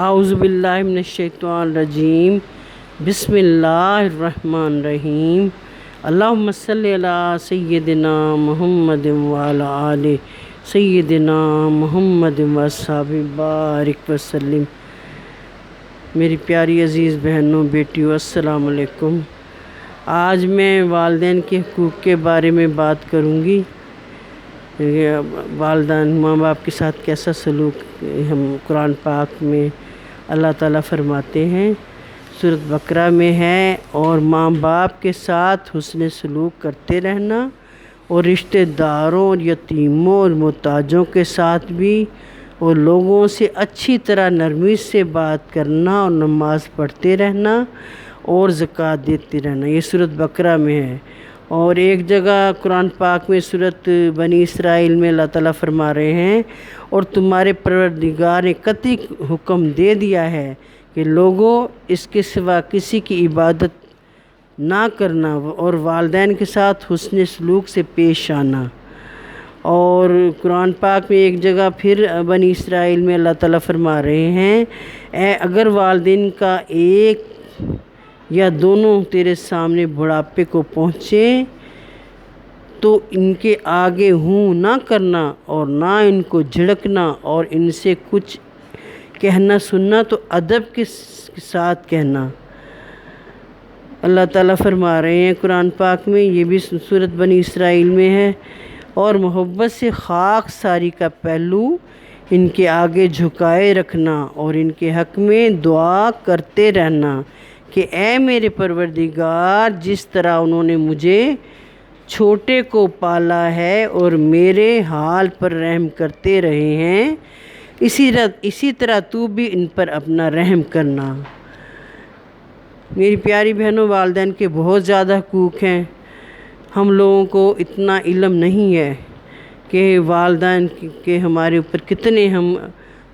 اعوذ باللہ من الشیطان الرجیم بسم اللہ الرحمن الرحیم اللہم صلی علی سیدنا محمد وعلی آل سیدنا محمد واصحابہ بارک وسلم۔ میری پیاری عزیز بہنوں بیٹیوں السلام علیکم۔ آج میں والدین کے حقوق کے بارے میں بات کروں گی۔ والدین ماں باپ کے ساتھ کیسا سلوک ہم قرآن پاک میں اللہ تعالیٰ فرماتے ہیں، سورۃ بقرہ میں ہے، اور ماں باپ کے ساتھ حسن سلوک کرتے رہنا، اور رشتہ داروں اور یتیموں اور محتاجوں کے ساتھ بھی، اور لوگوں سے اچھی طرح نرمی سے بات کرنا، اور نماز پڑھتے رہنا اور زکوٰۃ دیتے رہنا۔ یہ سورۃ بقرہ میں ہے۔ اور ایک جگہ قرآن پاک میں سورۃ بنی اسرائیل میں اللہ تعالیٰ فرما رہے ہیں، اور تمہارے پروردگار نے قطعی حکم دے دیا ہے کہ لوگوں اس کے سوا کسی کی عبادت نہ کرنا، اور والدین کے ساتھ حسن سلوک سے پیش آنا۔ اور قرآن پاک میں ایک جگہ پھر بنی اسرائیل میں اللہ تعالیٰ فرما رہے ہیں، اگر والدین کا ایک یا دونوں تیرے سامنے بڑھاپے کو پہنچے تو ان کے آگے ہوں نہ کرنا، اور نہ ان کو جھڑکنا، اور ان سے کچھ کہنا سننا تو ادب کے ساتھ کہنا۔ اللہ تعالیٰ فرما رہے ہیں قرآن پاک میں، یہ بھی سورۃ بنی اسرائیل میں ہے، اور محبت سے خاک ساری کا پہلو ان کے آگے جھکائے رکھنا، اور ان کے حق میں دعا کرتے رہنا کہ اے میرے پروردگار، جس طرح انہوں نے مجھے چھوٹے کو پالا ہے اور میرے حال پر رحم کرتے رہے ہیں، اسی طرح تو بھی ان پر اپنا رحم کرنا۔ میری پیاری بہنوں، والدین کے بہت زیادہ حقوق ہیں۔ ہم لوگوں کو اتنا علم نہیں ہے کہ والدین کے ہمارے اوپر کتنے،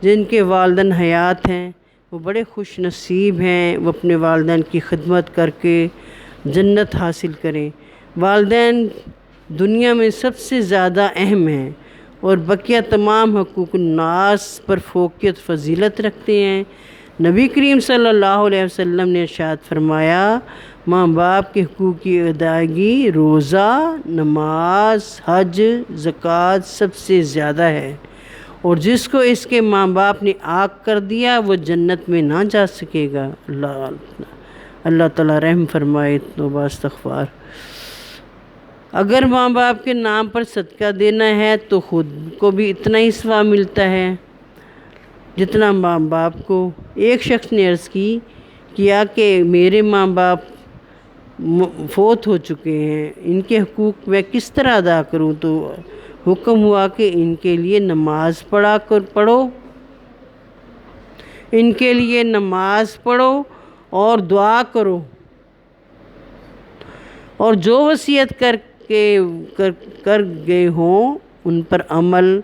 جن کے والدین حیات ہیں وہ بڑے خوش نصیب ہیں، وہ اپنے والدین کی خدمت کر کے جنت حاصل کریں۔ والدین دنیا میں سب سے زیادہ اہم ہیں، اور بقیہ تمام حقوق الناس پر فوقیت فضیلت رکھتے ہیں۔ نبی کریم صلی اللہ علیہ وسلم نے ارشاد فرمایا، ماں باپ کے حقوق کی ادائیگی روزہ، نماز، حج، زکوٰۃ سب سے زیادہ ہے، اور جس کو اس کے ماں باپ نے عاق کر دیا وہ جنت میں نہ جا سکے گا۔ اللہ تعالیٰ رحم فرمائے، توبہ استغفار۔ اگر ماں باپ کے نام پر صدقہ دینا ہے تو خود کو بھی اتنا ہی ثواب ملتا ہے جتنا ماں باپ کو۔ ایک شخص نے عرض کیا کہ میرے ماں باپ فوت ہو چکے ہیں، ان کے حقوق میں کس طرح ادا کروں؟ تو حکم ہوا کہ ان کے لیے نماز پڑھو، ان کے لیے نماز پڑھو اور دعا کرو، اور جو وصیت کر گئے ہوں ان پر عمل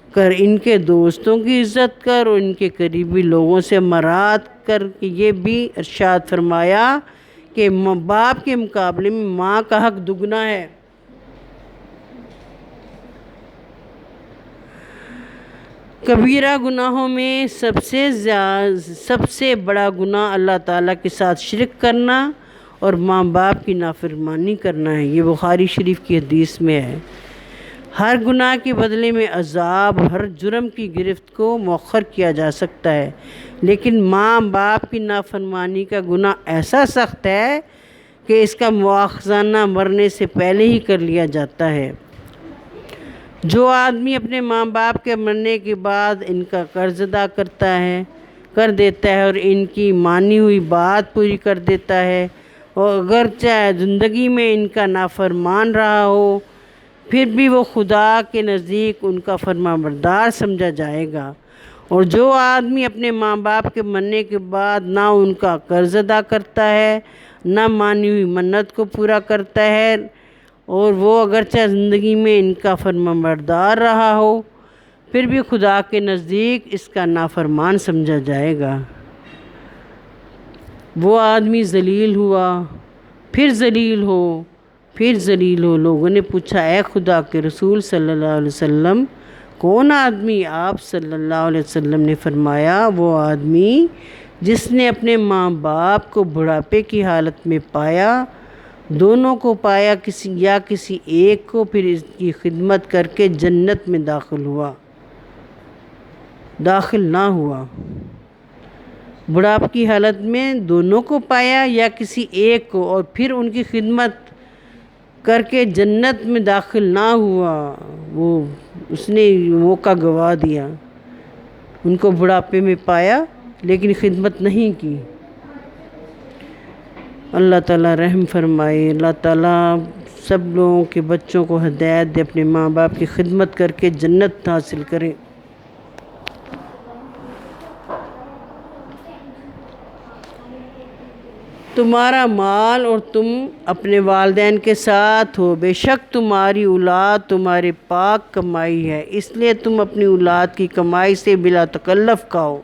کر، ان کے دوستوں کی عزت کر، اور ان کے قریبی لوگوں سے مراعات کر۔ کہ یہ بھی ارشاد فرمایا کہ باپ کے مقابلے میں ماں کا حق دگنا ہے۔ کبیرہ گناہوں میں سب سے بڑا گناہ اللہ تعالیٰ کے ساتھ شرک کرنا اور ماں باپ کی نافرمانی کرنا ہے۔ یہ بخاری شریف کی حدیث میں ہے۔ ہر گناہ کے بدلے میں عذاب، ہر جرم کی گرفت کو مؤخر کیا جا سکتا ہے، لیکن ماں باپ کی نافرمانی کا گناہ ایسا سخت ہے کہ اس کا مواخذہ مرنے سے پہلے ہی کر لیا جاتا ہے۔ جو آدمی اپنے ماں باپ کے مرنے کے بعد ان کا قرض ادا کر دیتا ہے، اور ان کی مانی ہوئی بات پوری کر دیتا ہے، اور اگرچہ زندگی میں ان کا نافرمان رہا ہو، پھر بھی وہ خدا کے نزدیک ان کا فرمانبردار سمجھا جائے گا۔ اور جو آدمی اپنے ماں باپ کے مرنے کے بعد نہ ان کا قرض ادا کرتا ہے، نہ مانی ہوئی منت کو پورا کرتا ہے، اور وہ اگرچہ زندگی میں ان کا فرمانبردار رہا ہو، پھر بھی خدا کے نزدیک اس کا نافرمان سمجھا جائے گا۔ وہ آدمی ذلیل ہوا، پھر ذلیل ہو۔ لوگوں نے پوچھا، اے خدا کے رسول صلی اللہ علیہ وسلم، کون آدمی؟ آپ صلی اللہ علیہ وسلم نے فرمایا وہ آدمی جس نے اپنے ماں باپ کو بڑھاپے کی حالت میں پایا، دونوں کو پایا کسی ایک کو، پھر اس کی خدمت کر کے جنت میں داخل نہ ہوا۔ بڑھاپے کی حالت میں دونوں کو پایا یا کسی ایک کو، اور پھر ان کی خدمت کر کے جنت میں داخل نہ ہوا، اس نے موقع گوا دیا۔ ان کو بڑھاپے میں پایا لیکن خدمت نہیں کی۔ اللہ تعالیٰ رحم فرمائے، اللہ تعالیٰ سب لوگوں کے بچوں کو ہدایت دے، اپنے ماں باپ کی خدمت کر کے جنت حاصل کریں۔ تمہارا مال اور تم اپنے والدین کے ساتھ ہو، بے شک تمہاری اولاد تمہارے پاک کمائی ہے، اس لیے تم اپنی اولاد کی کمائی سے بلا تکلف کھاؤ۔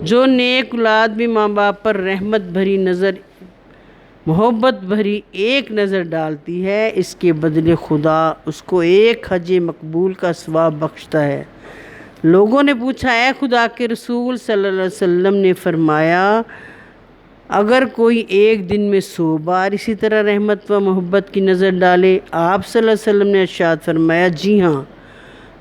جو نیک اولاد بھی ماں باپ پر رحمت بھری نظر، محبت بھری ایک نظر ڈالتی ہے، اس کے بدلے خدا اس کو ایک حج مقبول کا ثواب بخشتا ہے۔ لوگوں نے پوچھا، اے خدا کے رسول صلی اللہ علیہ وسلم نے فرمایا، اگر کوئی ایک دن میں 100 بار اسی طرح رحمت و محبت کی نظر ڈالے؟ آپ صلی اللہ علیہ وسلم نے ارشاد فرمایا، جی ہاں،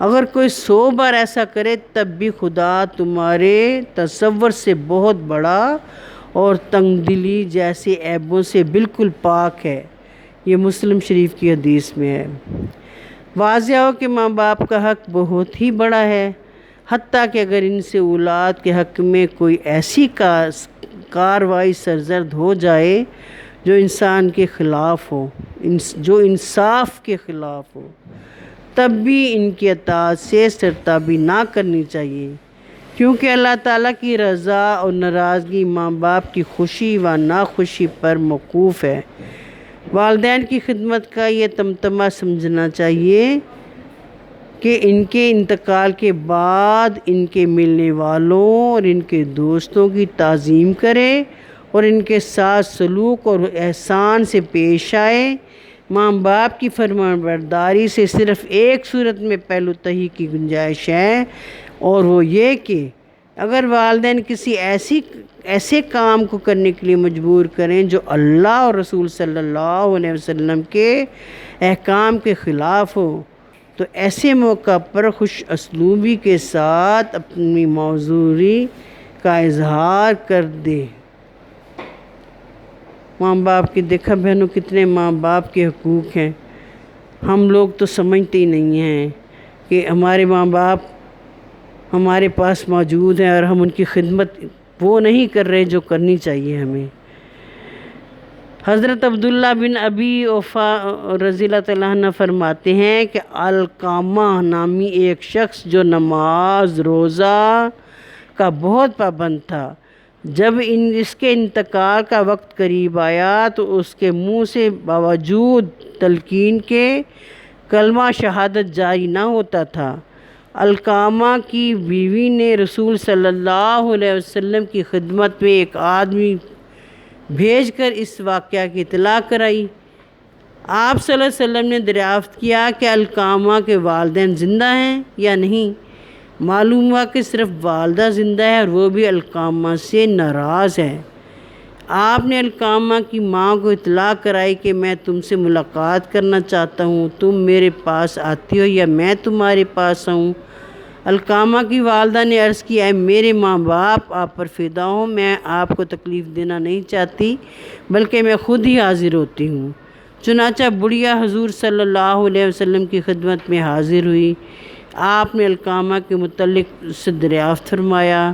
اگر کوئی 100 بار ایسا کرے تب بھی خدا تمہارے تصور سے بہت بڑا اور تنگ دلی جیسے عیبوں سے بالکل پاک ہے۔ یہ مسلم شریف کی حدیث میں ہے۔ واضح ہو کہ ماں باپ کا حق بہت ہی بڑا ہے، حتیٰ کہ اگر ان سے اولاد کے حق میں کوئی ایسی کارروائی سرزد ہو جائے جو انسان کے خلاف ہو، جو انصاف کے خلاف ہو، تب بھی ان کی اطاعت سے سرتابی نہ کرنی چاہیے، کیونکہ اللہ تعالیٰ کی رضا اور ناراضگی ماں باپ کی خوشی و ناخوشی پر موقوف ہے۔ والدین کی خدمت کا یہ تمتمہ سمجھنا چاہیے کہ ان کے انتقال کے بعد ان کے ملنے والوں اور ان کے دوستوں کی تعظیم کرے اور ان کے ساتھ سلوک اور احسان سے پیش آئے۔ ماں باپ کی فرمانبرداری سے صرف ایک صورت میں پہلو تہی کی گنجائش ہے، اور وہ یہ کہ اگر والدین کسی ایسے کام کو کرنے کے لیے مجبور کریں جو اللہ اور رسول صلی اللہ علیہ وسلم کے احکام کے خلاف ہو، تو ایسے موقع پر خوش اسلوبی کے ساتھ اپنی معذوری کا اظہار کر دے۔ ماں باپ کی دیکھا بہنوں کتنے ماں باپ کے حقوق ہیں، ہم لوگ تو سمجھتے ہی نہیں ہیں کہ ہمارے ماں باپ ہمارے پاس موجود ہیں اور ہم ان کی خدمت وہ نہیں کر رہے جو کرنی چاہیے ہمیں۔ حضرت عبداللہ بن ابی اوفا رضی اللہ تعالیٰ عنہ فرماتے ہیں کہ علقامہ نامی ایک شخص جو نماز روزہ کا بہت پابند تھا، جب اس کے انتقال کا وقت قریب آیا تو اس کے منہ سے باوجود تلقین کے کلمہ شہادت جاری نہ ہوتا تھا۔ علقامہ کی بیوی نے رسول صلی اللہ علیہ وسلم کی خدمت میں ایک آدمی بھیج کر اس واقعہ کی اطلاع کرائی۔ آپ صلی اللہ علیہ وسلم نے دریافت کیا کہ علقامہ کے والدین زندہ ہیں یا نہیں۔ معلوم ہوا کہ صرف والدہ زندہ ہے اور وہ بھی علقامہ سے ناراض ہے۔ آپ نے علقامہ کی ماں کو اطلاع کرائی کہ میں تم سے ملاقات کرنا چاہتا ہوں، تم میرے پاس آتی ہو یا میں تمہارے پاس آؤں؟ علقامہ کی والدہ نے عرض کی، اے میرے ماں باپ، آپ پر فدا ہوں، میں آپ کو تکلیف دینا نہیں چاہتی بلکہ میں خود ہی حاضر ہوتی ہوں۔ چنانچہ بڑھیا حضور صلی اللہ علیہ وسلم کی خدمت میں حاضر ہوئی۔ آپ نے علقامہ کے متعلق اس سے دریافت فرمایا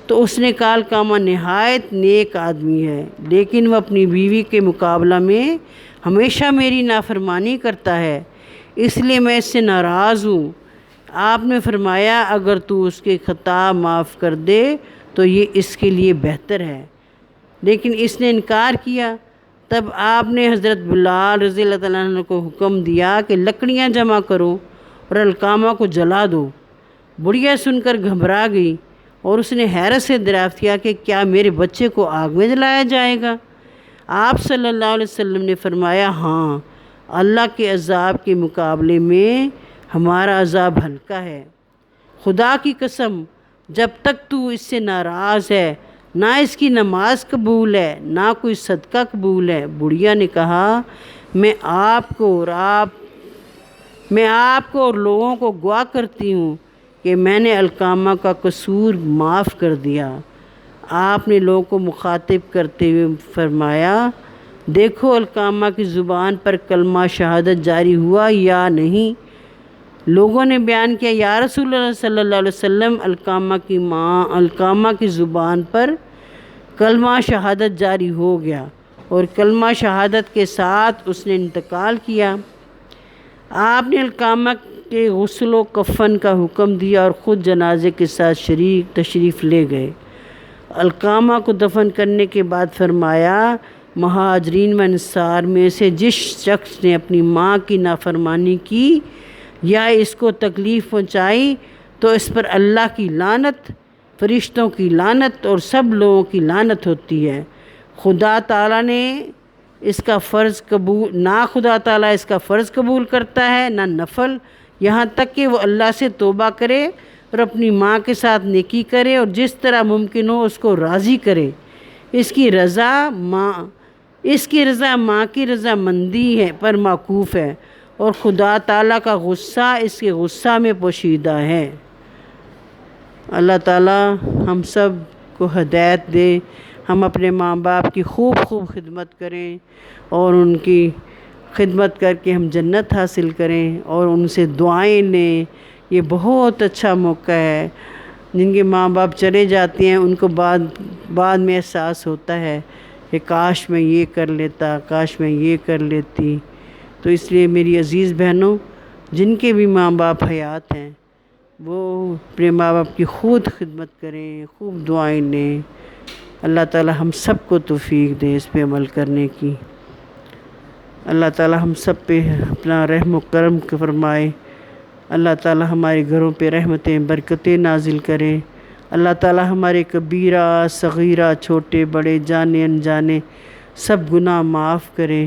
تو اس نے کہا، علقامہ نہایت نیک آدمی ہے، لیکن وہ اپنی بیوی کے مقابلہ میں ہمیشہ میری نافرمانی کرتا ہے، اس لیے میں اس سے ناراض ہوں۔ آپ نے فرمایا، اگر تو اس کے خطا معاف کر دے تو یہ اس کے لیے بہتر ہے، لیکن اس نے انکار کیا۔ تب آپ نے حضرت بلال رضی اللہ تعالیٰ عنہ کو حکم دیا کہ لکڑیاں جمع کرو اور علقامہ کو جلا دو۔ بڑھیا سن کر گھبرا گئی اور اس نے حیرت سے دریافت کیا کہ کیا میرے بچے کو آگ میں جلایا جائے گا؟ آپ صلی اللہ علیہ وسلم نے فرمایا ہاں، اللہ کے عذاب کے مقابلے میں ہمارا عذاب ہلکا ہے۔ خدا کی قسم، جب تک تو اس سے ناراض ہے نہ اس کی نماز قبول ہے نہ کوئی صدقہ قبول ہے۔ بڑھیا نے کہا میں آپ کو اور لوگوں کو گواہ کرتی ہوں کہ میں نے علقامہ کا قصور معاف کر دیا۔ آپ نے لوگوں کو مخاطب کرتے ہوئے فرمایا دیکھو علقامہ کی زبان پر کلمہ شہادت جاری ہوا یا نہیں۔ لوگوں نے بیان کیا یا رسول اللہ صلی اللہ علیہ وسلم، علقامہ کی زبان پر کلمہ شہادت جاری ہو گیا اور کلمہ شہادت کے ساتھ اس نے انتقال کیا۔ آپ نے علقامہ کے غسل و کفن کا حکم دیا اور خود جنازے کے ساتھ تشریف لے گئے۔ علقامہ کو دفن کرنے کے بعد فرمایا مہاجرین و انصار میں سے جس شخص نے اپنی ماں کی نافرمانی کی یا اس کو تکلیف پہنچائی تو اس پر اللہ کی لعنت، فرشتوں کی لعنت اور سب لوگوں کی لعنت ہوتی ہے۔ خدا تعالیٰ اس کا فرض قبول کرتا ہے نہ نفل، یہاں تک کہ وہ اللہ سے توبہ کرے اور اپنی ماں کے ساتھ نیکی کرے اور جس طرح ممکن ہو اس کو راضی کرے۔ اس کی رضا ماں کی رضا مندی ہے پر موقوف ہے اور خدا تعالیٰ کا غصہ اس کے غصہ میں پوشیدہ ہے۔ اللہ تعالیٰ ہم سب کو ہدایت دے، ہم اپنے ماں باپ کی خوب خدمت کریں اور ان کی خدمت کر کے ہم جنت حاصل کریں اور ان سے دعائیں لیں۔ یہ بہت اچھا موقع ہے۔ جن کے ماں باپ چلے جاتے ہیں ان کو بعد میں احساس ہوتا ہے کہ کاش میں یہ کر لیتا، کاش میں یہ کر لیتی۔ تو اس لیے میری عزیز بہنوں، جن کے بھی ماں باپ حیات ہیں وہ اپنے ماں باپ کی خود خدمت کریں، خوب دعائیں لیں۔ اللہ تعالیٰ ہم سب کو توفیق دے اس پہ عمل کرنے کی۔ اللہ تعالیٰ ہم سب پہ اپنا رحم و کرم فرمائے۔ اللہ تعالیٰ ہمارے گھروں پہ رحمتیں برکتیں نازل کرے۔ اللہ تعالیٰ ہمارے کبیرہ صغیرہ چھوٹے بڑے جانے انجانے سب گناہ معاف کرے۔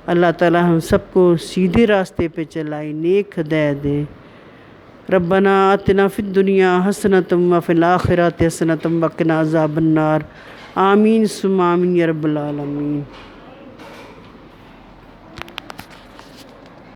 اللہ تعالیٰ ہم سب کو سیدھے راستے پہ چلائے، نیک ہدایت دے۔ ربنا آتنا فی الدنیا حسنۃ وفی الآخرۃ حسنۃ وقنا عذاب النار۔ آمین ثم آمین یا رب العالمین۔